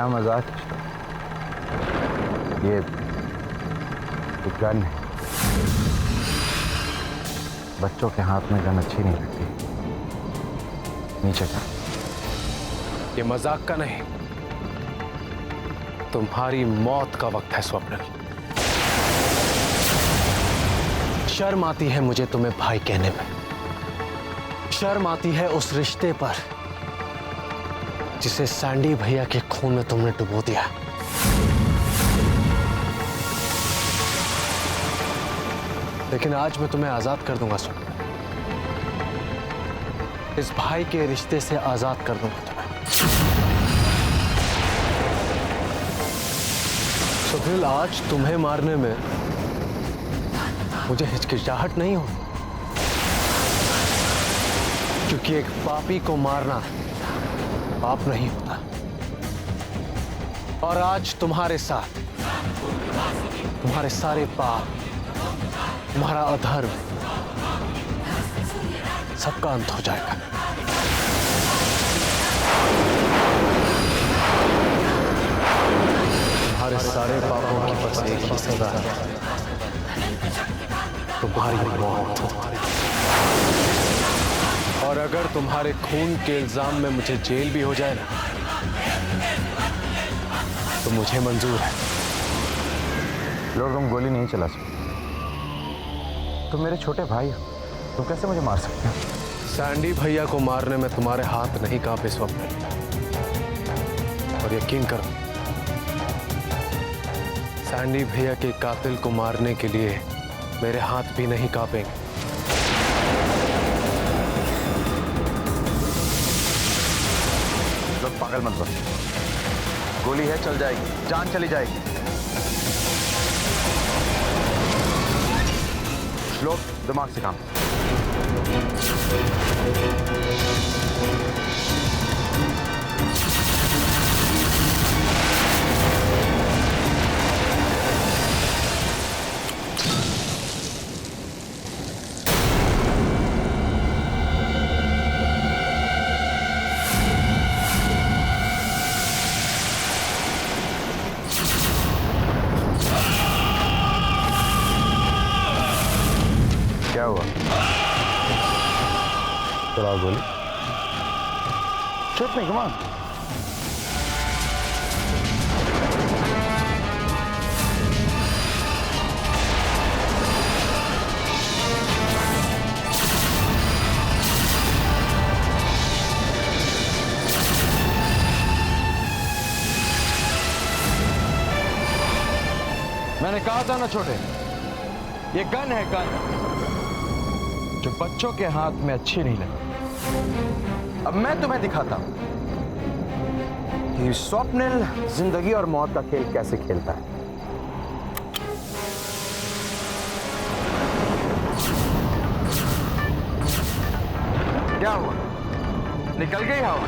क्या मजाक। ये गन है। बच्चों के हाथ में गन अच्छी नहीं लगती। नीचे कर। ये मजाक का नहीं, तुम्हारी मौत का वक्त है स्वप्निल। शर्म आती है मुझे तुम्हें भाई कहने में। शर्म आती है उस रिश्ते पर जिसे सैंडी भैया के खून में तुमने डुबो दिया। लेकिन आज मैं तुम्हें आजाद कर दूंगा स्वप्निल। इस भाई के रिश्ते से आजाद कर दूंगा तुम्हें। स्वप्निल, आज तुम्हें मारने में मुझे हिचकिचाहट नहीं हो, क्योंकि एक पापी को मारना पाप नहीं होता। और आज तुम्हारे साथ तुम्हारे सारे पाप, तुम्हारा अधर्म, सबका अंत हो जाएगा। तुम्हारे सारे पापों की बस एक ही सजा है, तुम्हारी मौत। और अगर तुम्हारे खून के इल्जाम में मुझे जेल भी हो जाए ना, तो मुझे मंजूर है। लोग, तुम गोली नहीं चला सकते। तुम मेरे छोटे भाई हो, तुम कैसे मुझे मार सकते हो? सैंडी भैया को मारने में तुम्हारे हाथ नहीं कांपे स्वप्निल। और यकीन करो, सैंडी भैया के कातिल को मारने के लिए मेरे हाथ भी नहीं कांपेंगे। लोग, पागल मत बनो। गोली है, चल जाएगी, जान चली जाएगी। लोग, दिमाग से काम। क्या हुआ? चलाओ गोली। Shoot me, come on. मैंने कहा था ना छोटे, ये गन है, गन जो बच्चों के हाथ में अच्छी नहीं लगती। अब मैं तुम्हें दिखाता हूं कि स्वप्निल जिंदगी और मौत का खेल कैसे खेलता है। क्या हुआ? निकल गई हवा?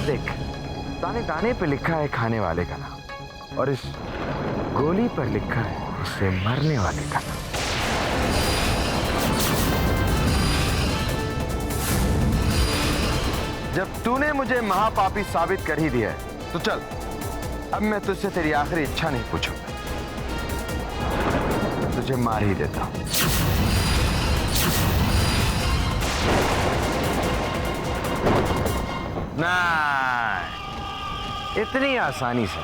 देख, ताने ताने पे लिखा है खाने वाले का नाम, और इस गोली पर लिखा है इससे मरने वाले का नाम। जब तूने मुझे महापापी साबित कर ही दिया है, तो चल, अब मैं तुझसे तेरी आखिरी इच्छा नहीं पूछूंगा, तुझे मार ही देता हूं। नहीं, इतनी आसानी से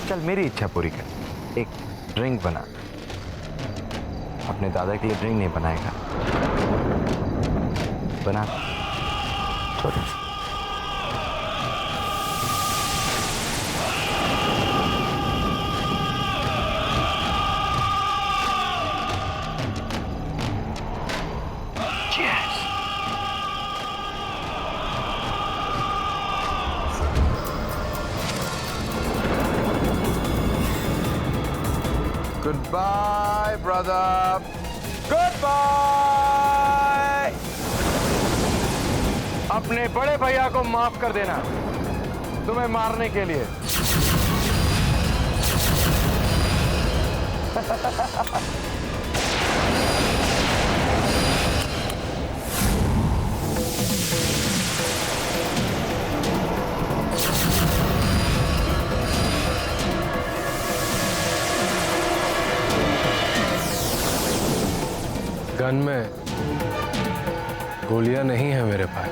चल, मेरी इच्छा पूरी कर। एक ड्रिंक बना। अपने दादा के लिए ड्रिंक नहीं बनाएगा? बना छोटा सा। Goodbye, brother. Goodbye. अपने बड़े भैया को माफ कर देना, तुम्हें मारने के लिए। गन में गोलियां नहीं है मेरे पास।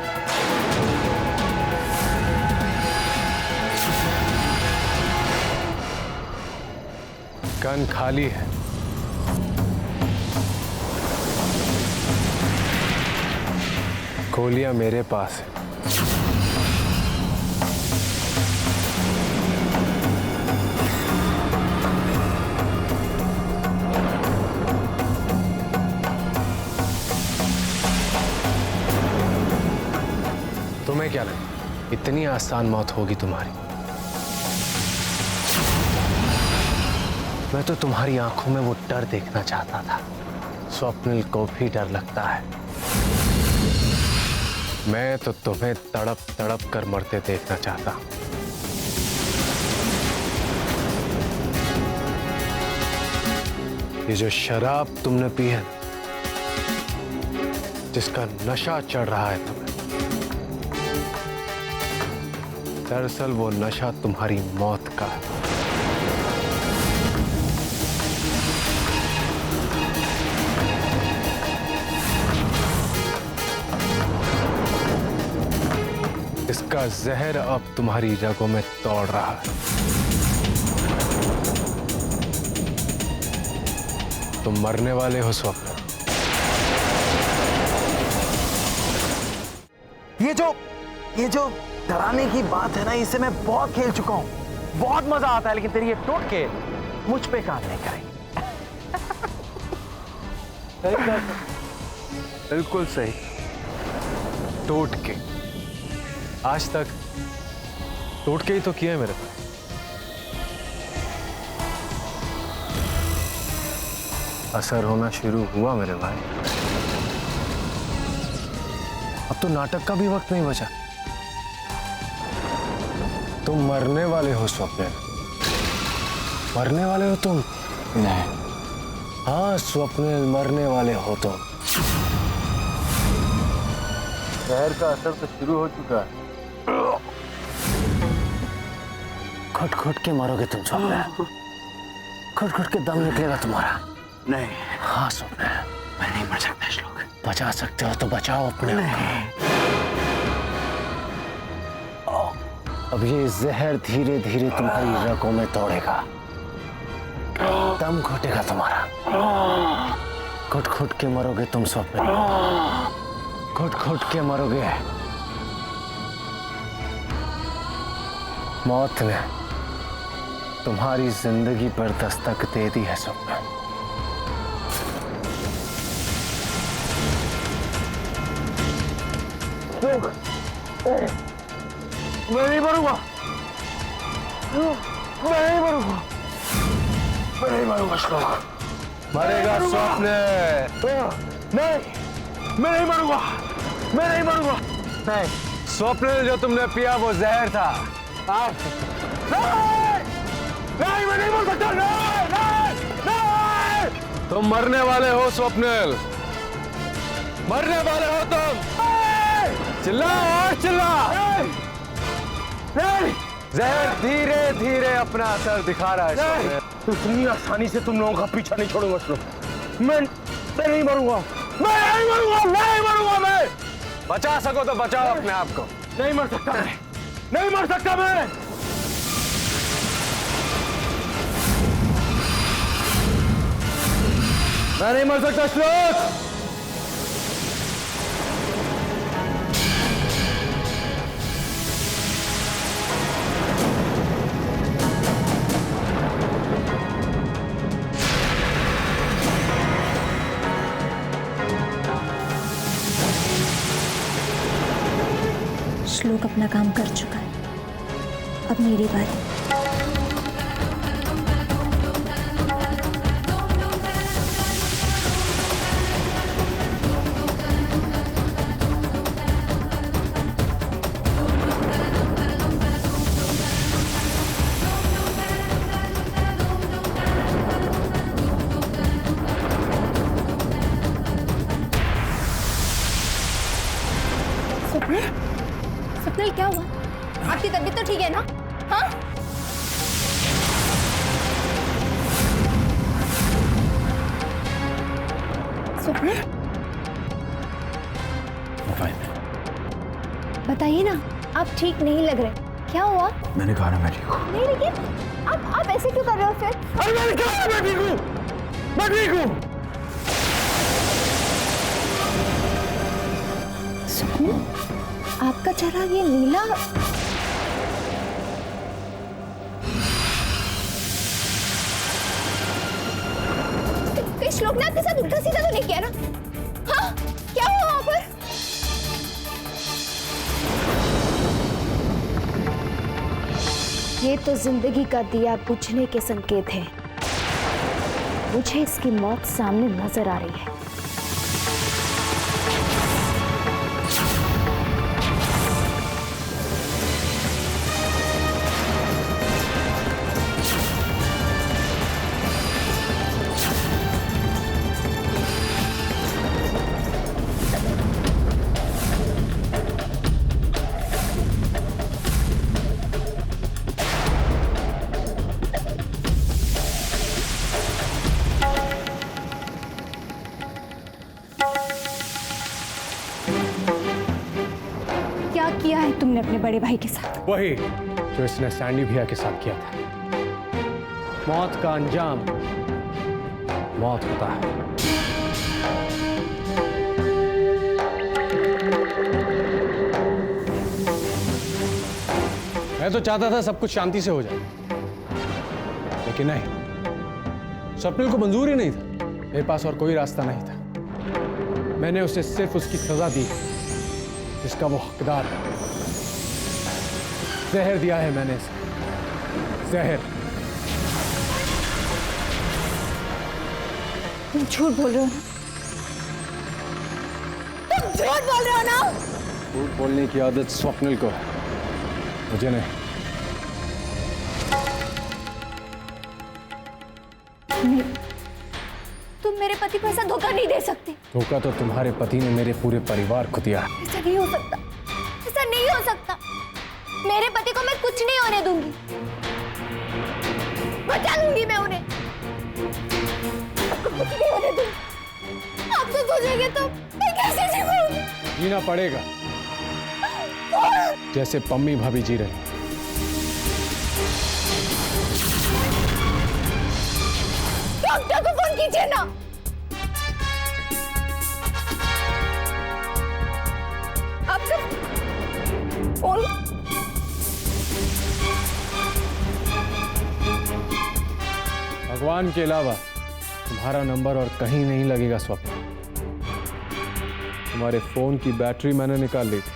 गन खाली है। गोलियां मेरे पास है। तुम्हें क्या लगा इतनी आसान मौत होगी तुम्हारी? मैं तो तुम्हारी आंखों में वो डर देखना चाहता था। स्वप्निल को भी डर लगता है। मैं तो तुम्हें तड़प तड़प कर मरते देखना चाहता हूं। ये जो शराब तुमने पी है, जिसका नशा चढ़ रहा है तुम्हें, दरअसल वो नशा तुम्हारी मौत का है। इसका जहर अब तुम्हारी रगों में दौड़ रहा है। तुम मरने वाले हो स्वप्न। ये जो डराने की बात है ना, इसे मैं बहुत खेल चुका हूं। बहुत मजा आता है, लेकिन तेरी ये टोटके मुझ पे काम नहीं करेंगे। बिल्कुल सही। टोटके आज तक टोटके ही तो किए हैं मेरे पास। असर होना शुरू हुआ मेरे भाई। अब तो नाटक का भी वक्त नहीं बचा। तुम मरने वाले हो स्वप्निल। मरने वाले हो तुम। नहीं। हाँ स्वप्निल, मरने वाले हो तुम। जहर का असर तो शुरू हो चुका है। घुट घुट के मरोगे तुम स्वप्निल। घुट घुट के दम निकलेगा तुम्हारा। नहीं। हाँ स्वप्निल, मैं नहीं मर सकता श्लोक। बचा सकते हो तो बचाओ अपने आप को। अब ये जहर धीरे धीरे तुम्हारी रगों में दौड़ेगा। दम घुटेगा तुम्हारा। घुट घुट के मरोगे तुम स्वप्निल। घुट घुट के मरोगे। मौत ने तुम्हारी जिंदगी पर दस्तक दे दी है स्वप्निल। मैं नहीं मरूंगा। मैं नहीं मरूंगा। मैं नहीं मरूंगा श्लोक। मरेगा स्वप्निल। नहीं, मैं नहीं मरूंगा। मैं नहीं मरूंगा। नहीं, स्वप्निल जो तुमने पिया वो जहर था। नहीं, नहीं, मैं नहीं मर सकता। नहीं, नहीं, नहीं। तुम मरने वाले हो स्वप्निल। मरने वाले हो तुम। चिल्लाओ और चिल्लाओ। नहीं। जहर धीरे धीरे अपना असर दिखा रहा है स्वप्निल। इतनी आसानी से तुम लोगों का पीछा नहीं छोड़ूंगा श्लोक। मैं नहीं मरूंगा। मैं नहीं मरूंगा। नहीं मरूंगा। मैं बचा सको तो बचाओ अपने आप को। नहीं मर सकता। मैं नहीं मर सकता। मैं नहीं मर सकता श्लोक। श्लोक अपना काम कर चुका है। अब मेरी बारी। स्वप्निल, क्या हुआ? आपकी तबीयत तो ठीक है ना? हाँ? स्वप्निल, फाइन है। बताइए ना, आप ठीक नहीं लग रहे, क्या हुआ? मैंने कहा ना मैं ठीक हूँ। नहीं लेकिन आप ऐसे क्यों कर रहे हो फिर? अरे मैंने कहा मैं ठीक हूँ, मैं ठीक हूँ। सुकून, आपका चेहरा ये नीला, कई श्लोक ने आपके साथ उल्टा सीधा तो नहीं किया ना? हाँ, क्या हुआ वहां पर? ये तो जिंदगी का दिया बुझने के संकेत हैं। मुझे इसकी मौत सामने नजर आ रही है। क्या किया है तुमने अपने बड़े भाई के साथ? वही जो इसने सैंडी भैया के साथ किया था। मौत का अंजाम मौत होता है। मैं तो चाहता था सब कुछ शांति से हो जाए, लेकिन नहीं, स्वप्निल को मंजूर ही नहीं था। मेरे पास और कोई रास्ता नहीं था। मैंने उसे सिर्फ उसकी सजा दी जिसका वो हकदार है। जहर दिया है मैंने इसे, जहर। तुम झूठ बोल रहे हो ना? तुम झूठ बोल रहे हो ना? झूठ बोलने की आदत स्वप्निल को है, मुझे नहीं। नहीं, तुम मेरे पति को ऐसा धोखा नहीं दे सकते। धोखा तो तुम्हारे पति ने मेरे पूरे परिवार को दिया है। ऐसा नहीं हो सकता, ऐसा नहीं हो सकता। मेरे पति को मैं कुछ नहीं होने दूंगी, बचा लूंगी मैं उन्हें। आपको कुछ नहीं होने दूंगी। आप तो सोचेंगे तो मैं कैसे जीऊंगी? जीना पड़ेगा, जैसे पम्मी भाभी जी रही। डॉक्टर को फोन कीजिए ना। आपका फोन भगवान के अलावा तुम्हारा नंबर और कहीं नहीं लगेगा स्वप्न। तुम्हारे फोन की बैटरी मैंने निकाल ली थी।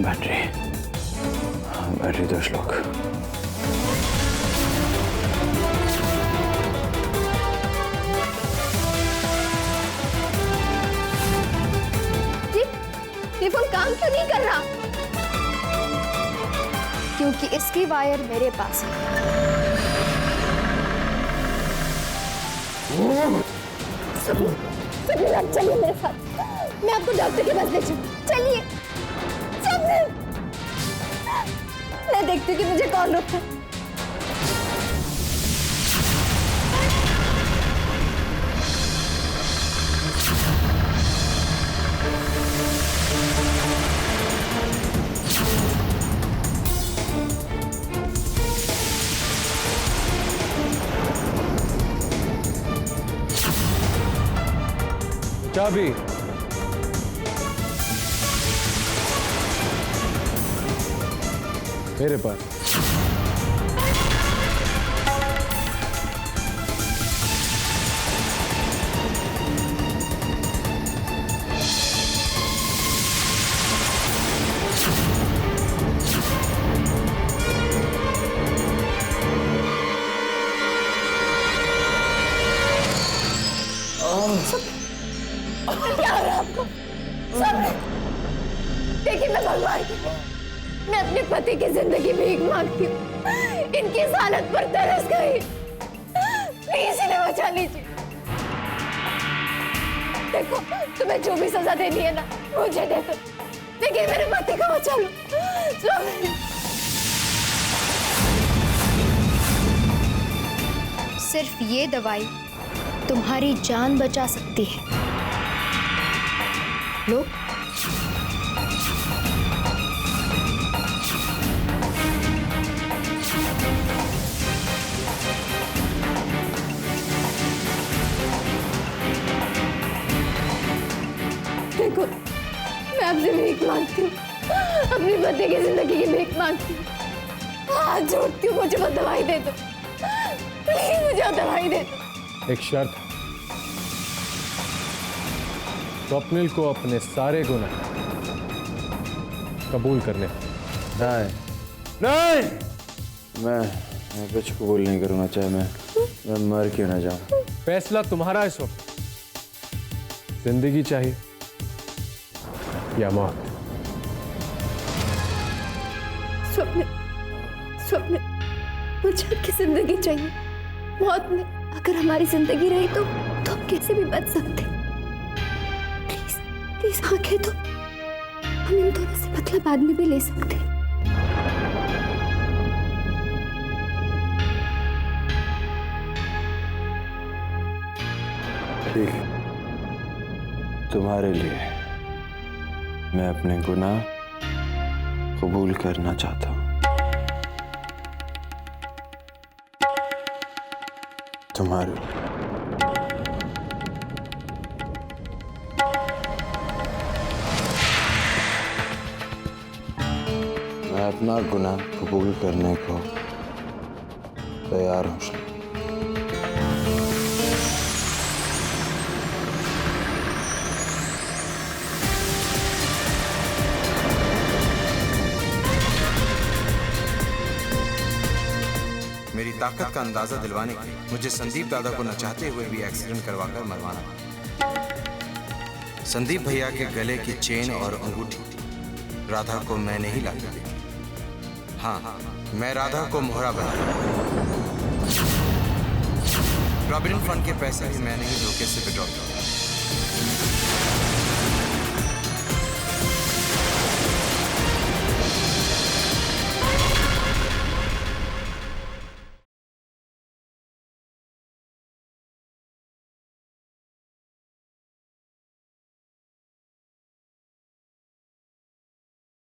बैटरी, हाँ बैटरी तो श्लोक। ये फोन काम क्यों नहीं कर रहा? क्योंकि इसकी वायर मेरे पास है। सुनिए, आप चलिए मेरे साथ, मैं आपको डॉक्टर के पास ले चलूं। चलिए, चलिए। मैं देखती हूँ कि मुझे कौन रोकता है। चाबी मेरे पास। क्या हो रहा है आपको? देखिए, मैं भगवान की, मैं अपने पति की जिंदगी भीख मांगती हूँ। इनकी इस हालत पर तरस गई, प्लीज इन्हें बचा लीजिए। देखो, तुम्हें जो भी सजा देनी है ना, मुझे दे दो, लेकिन मेरे पति को बचा लो। सिर्फ ये दवाई तुम्हारी जान बचा सकती है। लो। देखो, मैं आपसे भीख मांगती हूँ, अपनी पति की जिंदगी की भीख मांगती हूँ। हाथ जोड़ती हूँ, मुझे वो दवाई दे दो प्लीज, मुझे वो दवाई दे दो। एक शर्त है, स्वप्निल को अपने सारे गुनाह कबूल करने। नहीं नहीं, मैं कुछ कबूल नहीं करूंगा, चाहे मैं मर क्यों ना जाऊं। फैसला तुम्हारा है स्वप्न, जिंदगी चाहिए या मौत। स्वप्न स्वप्न, मुझे आपकी जिंदगी चाहिए, मौत नहीं। अगर हमारी जिंदगी रही तो हम कैसे भी बच सकते। प्लीज प्लीज आंखें दो, हम इन दोनों से बदला बाद में भी ले सकते। ठीक है, तुम्हारे लिए मैं अपने गुनाह कबूल करना चाहता हूं। तुम्हारे लिए। मैं अपना गुनाह कबूल करने को तैयार हूं। मेरी ताकत का अंदाजा दिलवाने के लिए मुझे संदीप दादा को न चाहते हुए भी एक्सीडेंट करवाकर मरवाना पड़ा। संदीप भैया के गले की चेन और अंगूठी राधा को मैंने ही लाकर दी। हाँ, मैं राधा को मोहरा बनाया। प्रॉविडेंट फंड के पैसे भी मैंने ही धोखे से विड्रॉ किए।